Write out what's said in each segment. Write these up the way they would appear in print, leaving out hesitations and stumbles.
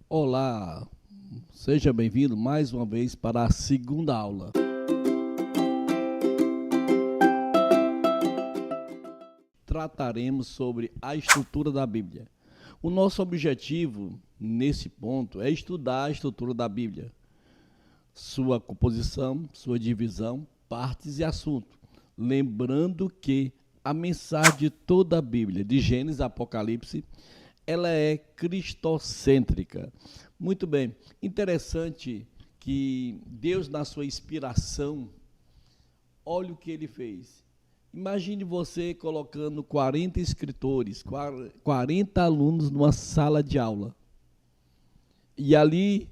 Olá, seja bem-vindo mais uma vez para a segunda aula. Trataremos sobre a estrutura da Bíblia. O nosso objetivo nesse ponto é estudar a estrutura da Bíblia, sua composição, sua divisão, partes e assunto. Lembrando que a mensagem de toda a Bíblia, de Gênesis a Apocalipse, ela é cristocêntrica. Muito bem, interessante que Deus, na sua inspiração, olha o que ele fez. Imagine você colocando 40 escritores, 40 alunos numa sala de aula. E ali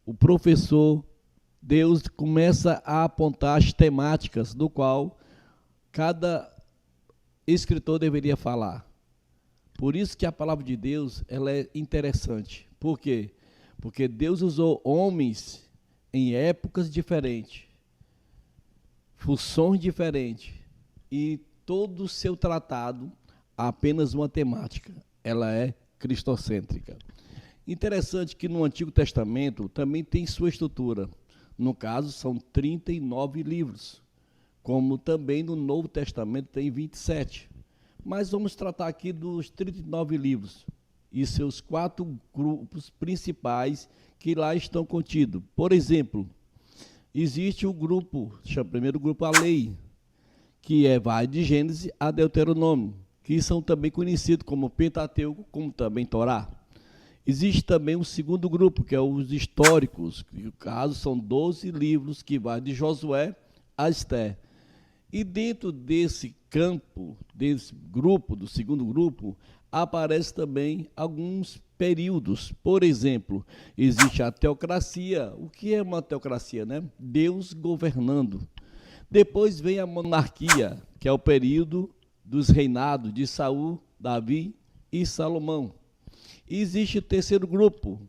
o professor, Deus começa a apontar as temáticas do qual cada escritor deveria falar. Por isso que a palavra de Deus ela é interessante. Por quê? Porque Deus usou homens em épocas diferentes, funções diferentes, e todo o seu tratado há apenas uma temática. Ela é cristocêntrica. Interessante que no Antigo Testamento também tem sua estrutura. No caso, são 39 livros, como também no Novo Testamento tem 27. Mas vamos tratar aqui dos 39 livros e seus 4 grupos principais que lá estão contidos. Por exemplo, existe o grupo, primeiro grupo, a lei, que vai de Gênesis a Deuteronômio, que são também conhecidos como Pentateuco, como também Torá. Existe também um segundo grupo, que é os históricos, que no caso são 12 livros que vai de Josué a Esther. E dentro desse campo, desse grupo, do segundo grupo, aparecem também alguns períodos. Por exemplo, existe a teocracia. O que é uma teocracia, né? Deus governando. Depois vem a monarquia, que é o período dos reinados de Saul, Davi e Salomão. E existe o terceiro grupo,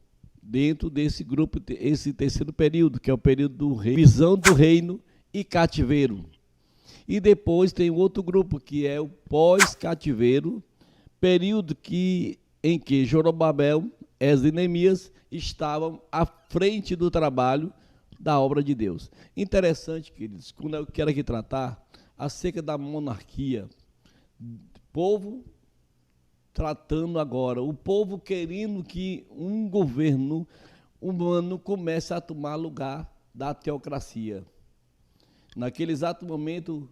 dentro desse grupo, esse terceiro período, que é o período do visão do reino e cativeiro. E depois tem outro grupo, que é o pós-cativeiro, período em que Zorobabel, Esdras e Neemias estavam à frente do trabalho da obra de Deus. Interessante, queridos, quando eu quero aqui tratar acerca da monarquia, povo tratando agora, o povo querendo que um governo humano comece a tomar lugar da teocracia. Naquele exato momento,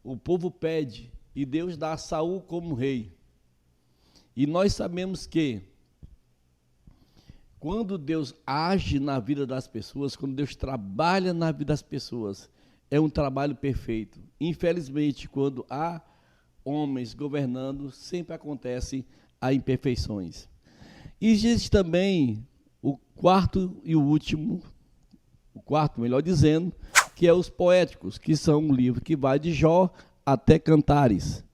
o povo pede e Deus dá a Saul como rei. E nós sabemos que quando Deus age na vida das pessoas, quando Deus trabalha na vida das pessoas, é um trabalho perfeito. Infelizmente, quando há homens governando, sempre acontece as imperfeições. E existe também o quarto e o último, o quarto, melhor dizendo, que é os poéticos, que são um livro que vai de Jó até Cantares.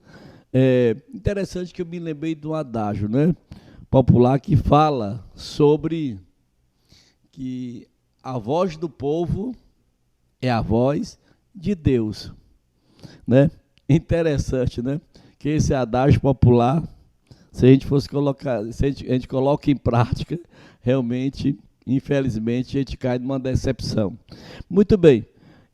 Interessante que eu me lembrei de um adágio, né, popular que fala sobre que a voz do povo é a voz de Deus, né? Interessante, né? Que esse adágio popular, se a gente fosse colocar, se a gente coloca em prática, realmente, infelizmente, a gente cai numa decepção. Muito bem.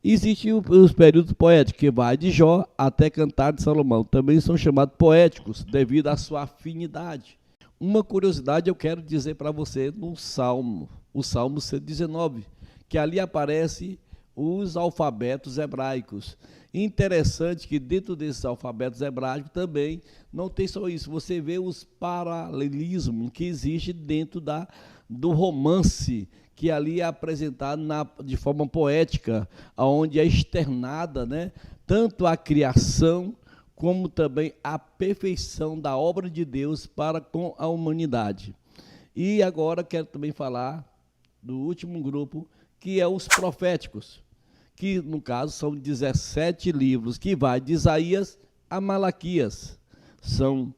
Existem os períodos poéticos, que vai de Jó até Cantar de Salomão. Também são chamados poéticos, devido à sua afinidade. Uma curiosidade eu quero dizer para você no Salmo, o Salmo 119, que ali aparece os alfabetos hebraicos. Interessante que dentro desses alfabetos hebraicos também não tem só isso, você vê os paralelismos que existe dentro do romance, que ali é apresentado de forma poética, onde é externada, né, tanto a criação como também a perfeição da obra de Deus para com a humanidade. E agora quero também falar do último grupo, que é os proféticos, que no caso são 17 livros, que vai de Isaías a Malaquias. São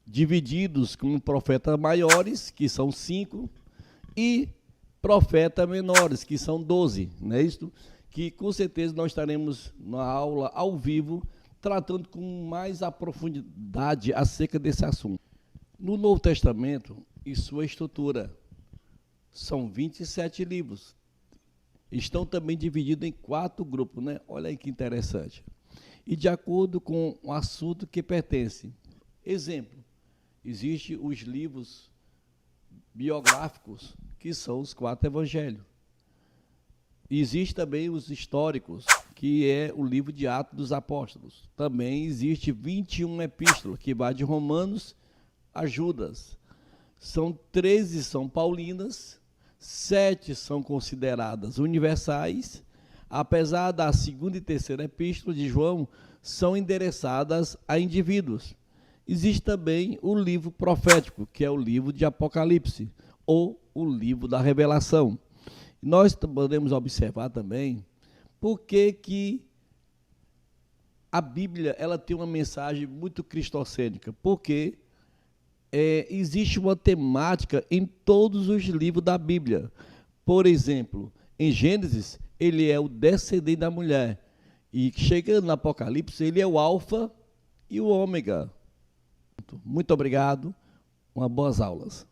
divididos como profetas maiores, que são 5, e profetas menores, que são 12, não é isso? Que com certeza nós estaremos na aula ao vivo, tratando com mais a profundidade acerca desse assunto. No Novo Testamento e sua estrutura, São 27 livros. Estão também divididos em 4 grupos, né? Olha aí que interessante. E de acordo com o assunto que pertence. Exemplo, existem os livros biográficos, que são os 4 evangelhos. Existe também os históricos, que é o livro de Atos dos Apóstolos. Também existe 21 epístolas, que vai de Romanos a Judas. São 13 são paulinas, 7 são consideradas universais, apesar da segunda e terceira epístola de João são endereçadas a indivíduos. Existe também o livro profético, que é o livro de Apocalipse, ou o livro da Revelação. Nós podemos observar também por que a Bíblia ela tem uma mensagem muito cristocêntrica, porque existe uma temática em todos os livros da Bíblia. Por exemplo, em Gênesis, ele é o descendente da mulher, e chegando no Apocalipse, ele é o alfa e o ômega. Muito obrigado, boas aulas.